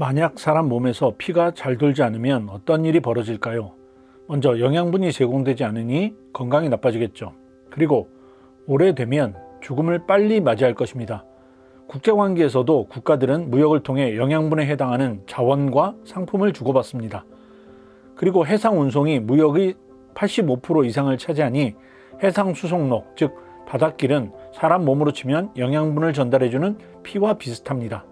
만약 사람 몸에서 피가 잘 돌지 않으면 어떤 일이 벌어질까요? 먼저 영양분이 제공되지 않으니 건강이 나빠지겠죠. 그리고 오래되면 죽음을 빨리 맞이할 것입니다. 국제관계에서도 국가들은 무역을 통해 영양분에 해당하는 자원과 상품을 주고받습니다. 그리고 해상 운송이 무역의 85% 이상을 차지하니 해상 수송로, 즉 바닷길은 사람 몸으로 치면 영양분을 전달해주는 피와 비슷합니다.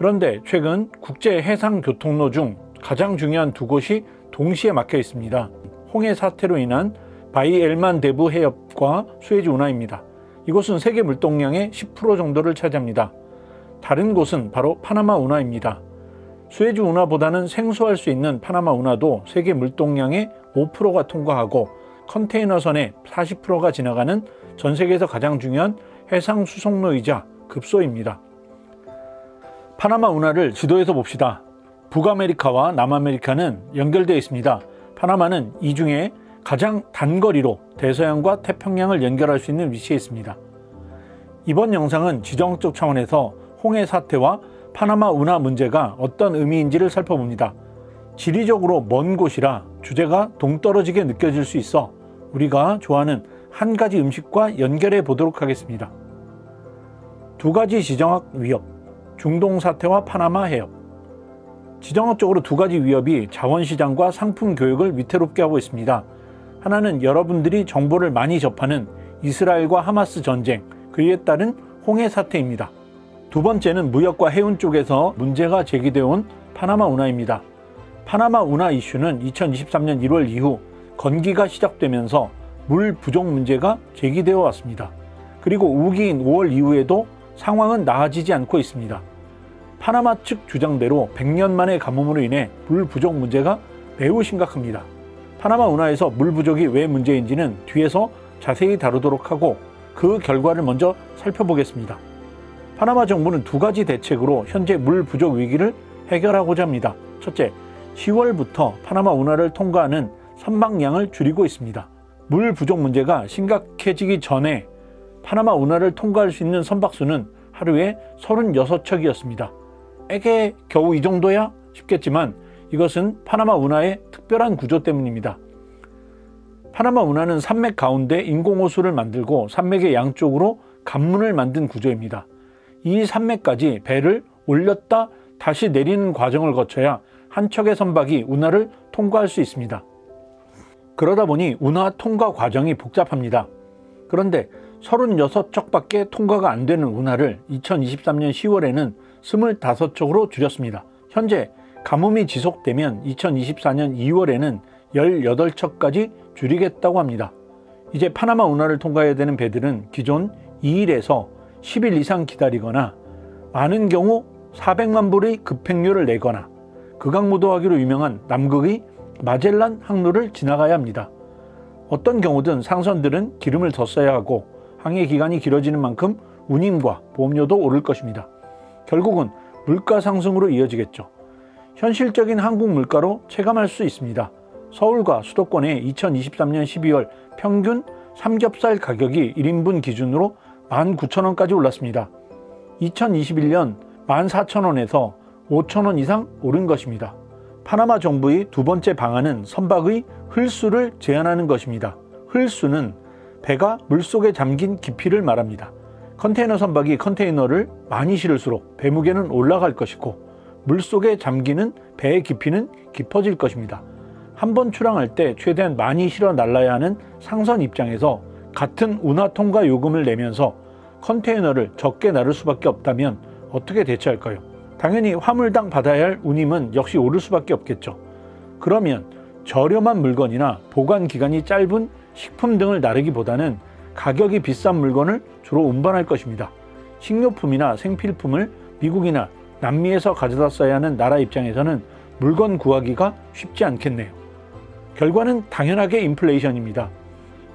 그런데 최근 국제 해상 교통로 중 가장 중요한 두 곳이 동시에 막혀 있습니다. 홍해 사태로 인한 바이엘만 대부 해협과 수에즈 운하입니다. 이곳은 세계 물동량의 10% 정도를 차지합니다. 다른 곳은 바로 파나마 운하입니다. 수에즈 운하보다는 생소할 수 있는 파나마 운하도 세계 물동량의 5%가 통과하고 컨테이너선의 40%가 지나가는 전 세계에서 가장 중요한 해상 수송로이자 급소입니다. 파나마 운하를 지도에서 봅시다. 북아메리카와 남아메리카는 연결되어 있습니다. 파나마는 이 중에 가장 단거리로 대서양과 태평양을 연결할 수 있는 위치에 있습니다. 이번 영상은 지정학적 차원에서 홍해 사태와 파나마 운하 문제가 어떤 의미인지를 살펴봅니다. 지리적으로 먼 곳이라 주제가 동떨어지게 느껴질 수 있어 우리가 좋아하는 한 가지 음식과 연결해 보도록 하겠습니다. 두 가지 지정학 위협, 중동 사태와 파나마 해협. 지정학적으로 두 가지 위협이 자원시장과 상품 교역을 위태롭게 하고 있습니다. 하나는 여러분들이 정보를 많이 접하는 이스라엘과 하마스 전쟁, 그에 따른 홍해 사태입니다. 두 번째는 무역과 해운 쪽에서 문제가 제기되어 온 파나마 운하입니다. 파나마 운하 이슈는 2023년 1월 이후 건기가 시작되면서 물 부족 문제가 제기되어 왔습니다. 그리고 우기인 5월 이후에도 상황은 나아지지 않고 있습니다. 파나마 측 주장대로 100년 만의 가뭄으로 인해 물 부족 문제가 매우 심각합니다. 파나마 운하에서 물 부족이 왜 문제인지는 뒤에서 자세히 다루도록 하고 그 결과를 먼저 살펴보겠습니다. 파나마 정부는 두 가지 대책으로 현재 물 부족 위기를 해결하고자 합니다. 첫째, 10월부터 파나마 운하를 통과하는 선박량을 줄이고 있습니다. 물 부족 문제가 심각해지기 전에 파나마 운하를 통과할 수 있는 선박수는 하루에 36척이었습니다. 에게 겨우 이 정도야? 싶겠지만 이것은 파나마 운하의 특별한 구조 때문입니다. 파나마 운하는 산맥 가운데 인공호수를 만들고 산맥의 양쪽으로 관문을 만든 구조입니다. 이 산맥까지 배를 올렸다 다시 내리는 과정을 거쳐야 한 척의 선박이 운하를 통과할 수 있습니다. 그러다 보니 운하 통과 과정이 복잡합니다. 그런데 36척밖에 통과가 안 되는 운하를 2023년 10월에는 25척으로 줄였습니다. 현재 가뭄이 지속되면 2024년 2월에는 18척까지 줄이겠다고 합니다. 이제 파나마 운하를 통과해야 되는 배들은 기존 2일에서 10일 이상 기다리거나 많은 경우 400만 불의 급행료를 내거나 극악무도하기로 유명한 남극의 마젤란 항로를 지나가야 합니다. 어떤 경우든 상선들은 기름을 더 써야 하고 항해 기간이 길어지는 만큼 운임과 보험료도 오를 것입니다. 결국은 물가 상승으로 이어지겠죠. 현실적인 한국 물가로 체감할 수 있습니다. 서울과 수도권의 2023년 12월 평균 삼겹살 가격이 1인분 기준으로 19,000원까지 올랐습니다. 2021년 14,000원에서 5,000원 이상 오른 것입니다. 파나마 정부의 두 번째 방안은 선박의 흘수를 제한하는 것입니다. 흘수는 배가 물속에 잠긴 깊이를 말합니다. 컨테이너 선박이 컨테이너를 많이 실을수록 배 무게는 올라갈 것이고 물속에 잠기는 배의 깊이는 깊어질 것입니다. 한 번 출항할 때 최대한 많이 실어 날라야 하는 상선 입장에서 같은 운하 통과 요금을 내면서 컨테이너를 적게 나를 수밖에 없다면 어떻게 대처할까요? 당연히 화물당 받아야 할 운임은 역시 오를 수밖에 없겠죠. 그러면 저렴한 물건이나 보관 기간이 짧은 식품 등을 나르기보다는 가격이 비싼 물건을 주로 운반할 것입니다. 식료품이나 생필품을 미국이나 남미에서 가져다 써야 하는 나라 입장에서는 물건 구하기가 쉽지 않겠네요. 결과는 당연하게 인플레이션입니다.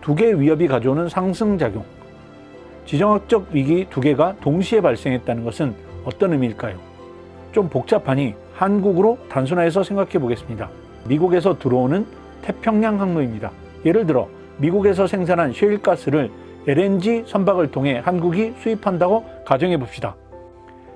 두 개의 위협이 가져오는 상승작용. 지정학적 위기 두 개가 동시에 발생했다는 것은 어떤 의미일까요? 좀 복잡하니 한국으로 단순화해서 생각해 보겠습니다. 미국에서 들어오는 태평양 항로입니다. 예를 들어 미국에서 생산한 셰일가스를 LNG 선박을 통해 한국이 수입한다고 가정해 봅시다.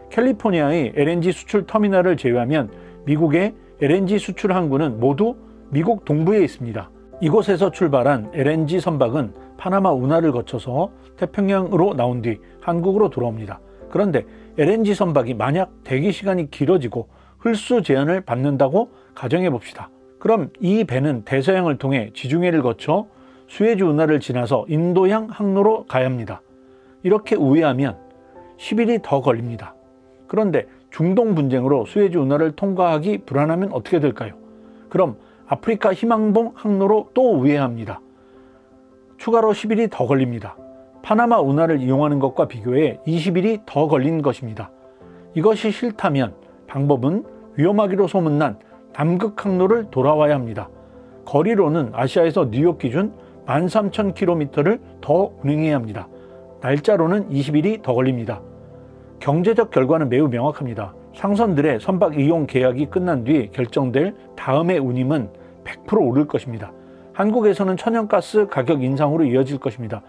캘리포니아의 LNG 수출 터미널을 제외하면 미국의 LNG 수출 항구는 모두 미국 동부에 있습니다. 이곳에서 출발한 LNG 선박은 파나마 운하를 거쳐서 태평양으로 나온 뒤 한국으로 돌아옵니다. 그런데 LNG 선박이 만약 대기 시간이 길어지고 홀수 제한을 받는다고 가정해 봅시다. 그럼 이 배는 대서양을 통해 지중해를 거쳐 수에즈 운하를 지나서 인도양 항로로 가야 합니다. 이렇게 우회하면 10일이 더 걸립니다. 그런데 중동 분쟁으로 수에즈 운하를 통과하기 불안하면 어떻게 될까요? 그럼 아프리카 희망봉 항로로 또 우회합니다. 추가로 10일이 더 걸립니다. 파나마 운하를 이용하는 것과 비교해 20일이 더 걸린 것입니다. 이것이 싫다면 방법은 위험하기로 소문난 남극 항로를 돌아와야 합니다. 거리로는 아시아에서 뉴욕 기준 13,000km를 더 운행해야 합니다. 날짜로는 20일이 더 걸립니다. 경제적 결과는 매우 명확합니다. 상선들의 선박 이용 계약이 끝난 뒤 결정될 다음의 운임은 100% 오를 것입니다. 한국에서는 천연가스 가격 인상으로 이어질 것입니다.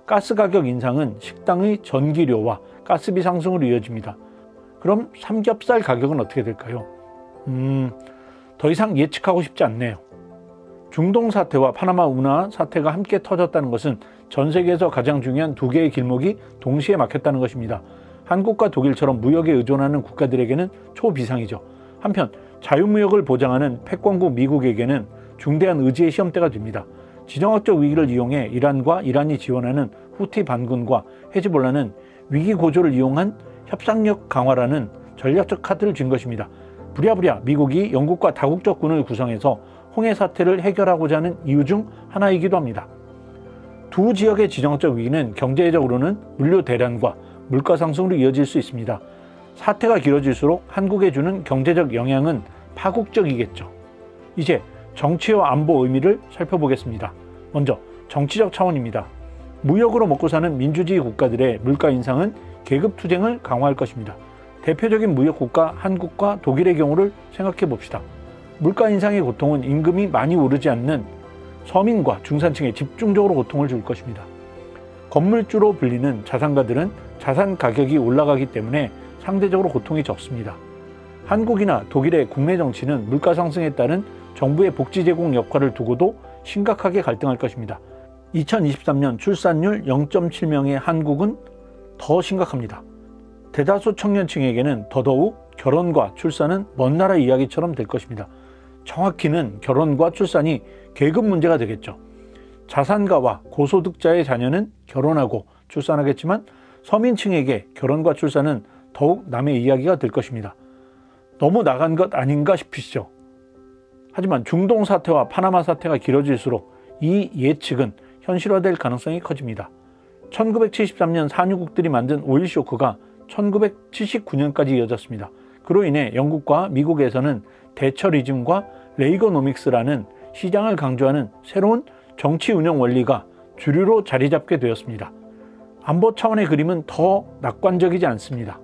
가스 가격 인상은 식당의 전기료와 가스비 상승으로 이어집니다. 그럼 삼겹살 가격은 어떻게 될까요? 더 이상 예측하고 싶지 않네요. 중동 사태와 파나마 운하 사태가 함께 터졌다는 것은 전 세계에서 가장 중요한 두 개의 길목이 동시에 막혔다는 것입니다. 한국과 독일처럼 무역에 의존하는 국가들에게는 초비상이죠. 한편 자유무역을 보장하는 패권국 미국에게는 중대한 의지의 시험대가 됩니다. 지정학적 위기를 이용해 이란과 이란이 지원하는 후티 반군과 헤즈볼라는 위기 고조를 이용한 협상력 강화라는 전략적 카드를 쥔 것입니다. 부랴부랴 미국이 영국과 다국적군을 구성해서 홍해 사태를 해결하고자 하는 이유 중 하나이기도 합니다. 두 지역의 지정학적 위기는 경제적으로는 물류 대란과 물가 상승으로 이어질 수 있습니다. 사태가 길어질수록 한국에 주는 경제적 영향은 파국적이겠죠. 이제 정치와 안보 의미를 살펴보겠습니다. 먼저 정치적 차원입니다. 무역으로 먹고 사는 민주주의 국가들의 물가 인상은 계급 투쟁을 강화할 것입니다. 대표적인 무역 국가 한국과 독일의 경우를 생각해 봅시다. 물가 인상의 고통은 임금이 많이 오르지 않는 서민과 중산층에 집중적으로 고통을 줄 것입니다. 건물주로 불리는 자산가들은 자산 가격이 올라가기 때문에 상대적으로 고통이 적습니다. 한국이나 독일의 국내 정치는 물가 상승에 따른 정부의 복지 제공 역할을 두고도 심각하게 갈등할 것입니다. 2023년 출산율 0.7명의 한국은 더 심각합니다. 대다수 청년층에게는 더더욱 결혼과 출산은 먼 나라 이야기처럼 될 것입니다. 정확히는 결혼과 출산이 계급 문제가 되겠죠. 자산가와 고소득자의 자녀는 결혼하고 출산하겠지만 서민층에게 결혼과 출산은 더욱 남의 이야기가 될 것입니다. 너무 나간 것 아닌가 싶으시죠? 하지만 중동 사태와 파나마 사태가 길어질수록 이 예측은 현실화될 가능성이 커집니다. 1973년 산유국들이 만든 오일 쇼크가 1979년까지 이어졌습니다. 그로 인해 영국과 미국에서는 대처리즘과 레이거노믹스라는 시장을 강조하는 새로운 정치 운영 원리가 주류로 자리 잡게 되었습니다. 안보 차원의 그림은 더 낙관적이지 않습니다.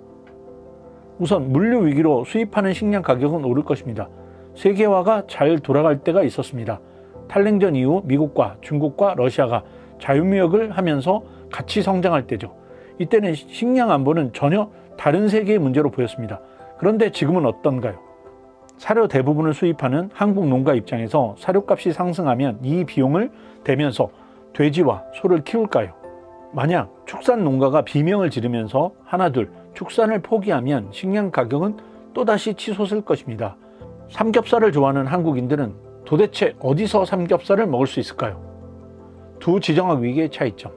우선 물류 위기로 수입하는 식량 가격은 오를 것입니다. 세계화가 잘 돌아갈 때가 있었습니다. 탈냉전 이후 미국과 중국과 러시아가 자유무역을 하면서 같이 성장할 때죠. 이때는 식량 안보는 전혀 다른 세계의 문제로 보였습니다. 그런데 지금은 어떤가요? 사료 대부분을 수입하는 한국 농가 입장에서 사료값이 상승하면 이 비용을 대면서 돼지와 소를 키울까요? 만약 축산 농가가 비명을 지르면서 하나둘 축산을 포기하면 식량 가격은 또다시 치솟을 것입니다. 삼겹살을 좋아하는 한국인들은 도대체 어디서 삼겹살을 먹을 수 있을까요? 두 지정학 위기의 차이점.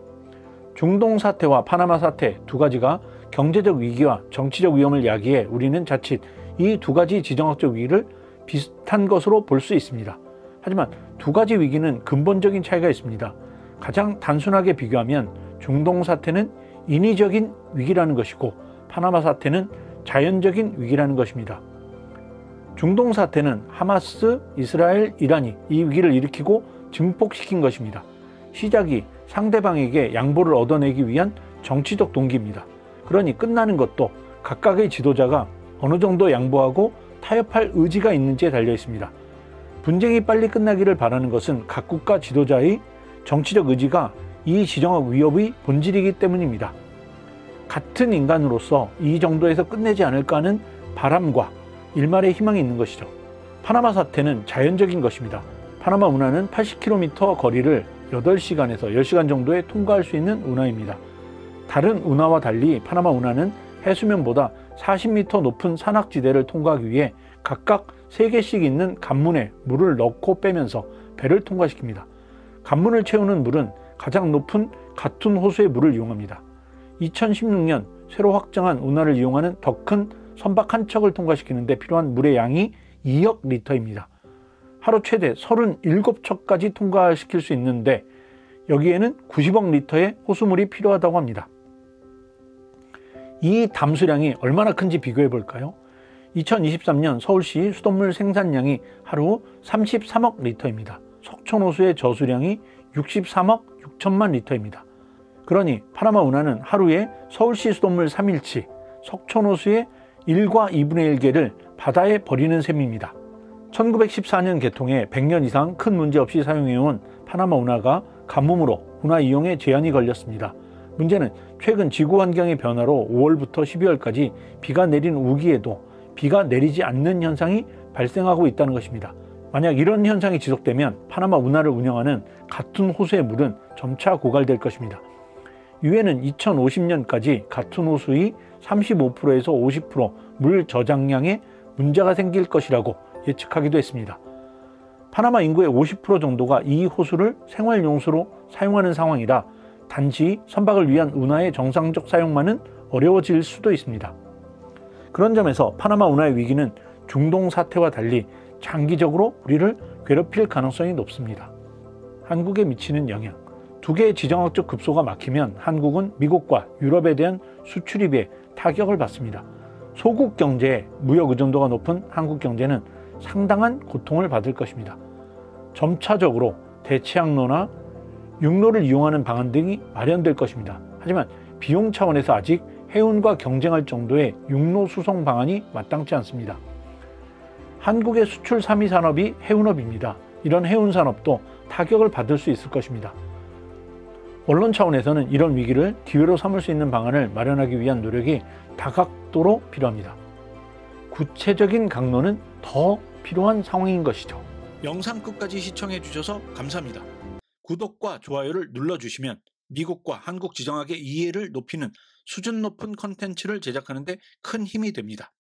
중동 사태와 파나마 사태 두 가지가 경제적 위기와 정치적 위험을 야기해 우리는 자칫 이 두 가지 지정학적 위기를 비슷한 것으로 볼 수 있습니다. 하지만 두 가지 위기는 근본적인 차이가 있습니다. 가장 단순하게 비교하면 중동 사태는 인위적인 위기라는 것이고 파나마 사태는 자연적인 위기라는 것입니다. 중동 사태는 하마스, 이스라엘, 이란이 이 위기를 일으키고 증폭시킨 것입니다. 시작이 상대방에게 양보를 얻어내기 위한 정치적 동기입니다. 그러니 끝나는 것도 각각의 지도자가 어느 정도 양보하고 타협할 의지가 있는지에 달려 있습니다. 분쟁이 빨리 끝나기를 바라는 것은 각 국가 지도자의 정치적 의지가 이 지정학 위협의 본질이기 때문입니다. 같은 인간으로서 이 정도에서 끝내지 않을까 하는 바람과 일말의 희망이 있는 것이죠. 파나마 사태는 자연적인 것입니다. 파나마 운하는 80km 거리를 8시간에서 10시간 정도에 통과할 수 있는 운하입니다. 다른 운하와 달리 파나마 운하는 해수면보다 40m 높은 산악지대를 통과하기 위해 각각 3개씩 있는 관문에 물을 넣고 빼면서 배를 통과시킵니다. 관문을 채우는 물은 가장 높은 가툰 호수의 물을 이용합니다. 2016년 새로 확장한 운하를 이용하는 더 큰 선박 한 척을 통과시키는데 필요한 물의 양이 2억 리터입니다. 하루 최대 37척까지 통과시킬 수 있는데 여기에는 90억 리터의 호수물이 필요하다고 합니다. 이 담수량이 얼마나 큰지 비교해 볼까요? 2023년 서울시 수돗물 생산량이 하루 33억 리터입니다. 석촌호수의 저수량이 63억 6천만 리터입니다. 그러니 파나마 운하는 하루에 서울시 수돗물 3일치, 석촌호수의 1과 2분의 1개를 바다에 버리는 셈입니다. 1914년 개통해 100년 이상 큰 문제 없이 사용해온 파나마 운하가 가뭄으로 운하 이용에 제한이 걸렸습니다. 문제는 최근 지구 환경의 변화로 5월부터 12월까지 비가 내린 우기에도 비가 내리지 않는 현상이 발생하고 있다는 것입니다. 만약 이런 현상이 지속되면 파나마 운하를 운영하는 가툰 호수의 물은 점차 고갈될 것입니다. 유엔은 2050년까지 가툰 호수의 35%에서 50% 물 저장량에 문제가 생길 것이라고 예측하기도 했습니다. 파나마 인구의 50% 정도가 이 호수를 생활용수로 사용하는 상황이라 단지 선박을 위한 운하의 정상적 사용만은 어려워질 수도 있습니다. 그런 점에서 파나마 운하의 위기는 중동 사태와 달리 장기적으로 우리를 괴롭힐 가능성이 높습니다. 한국에 미치는 영향. 2개의 지정학적 급소가 막히면 한국은 미국과 유럽에 대한 수출입에 비해 타격을 받습니다. 소국 경제의 무역 의존도가 높은 한국 경제는 상당한 고통을 받을 것입니다. 점차적으로 대체항로나 육로를 이용하는 방안 등이 마련될 것입니다. 하지만 비용 차원에서 아직 해운과 경쟁할 정도의 육로 수송 방안이 마땅치 않습니다. 한국의 수출 3위 산업이 해운업입니다. 이런 해운 산업도 타격을 받을 수 있을 것입니다. 언론 차원에서는 이런 위기를 기회로 삼을 수 있는 방안을 마련하기 위한 노력이 다각도로 필요합니다. 구체적인 강론은 더 필요한 상황인 것이죠. 영상 끝까지 시청해 주셔서 감사합니다. 구독과 좋아요를 눌러주시면 미국과 한국 지정학의 이해를 높이는 수준 높은 컨텐츠를 제작하는 데 큰 힘이 됩니다.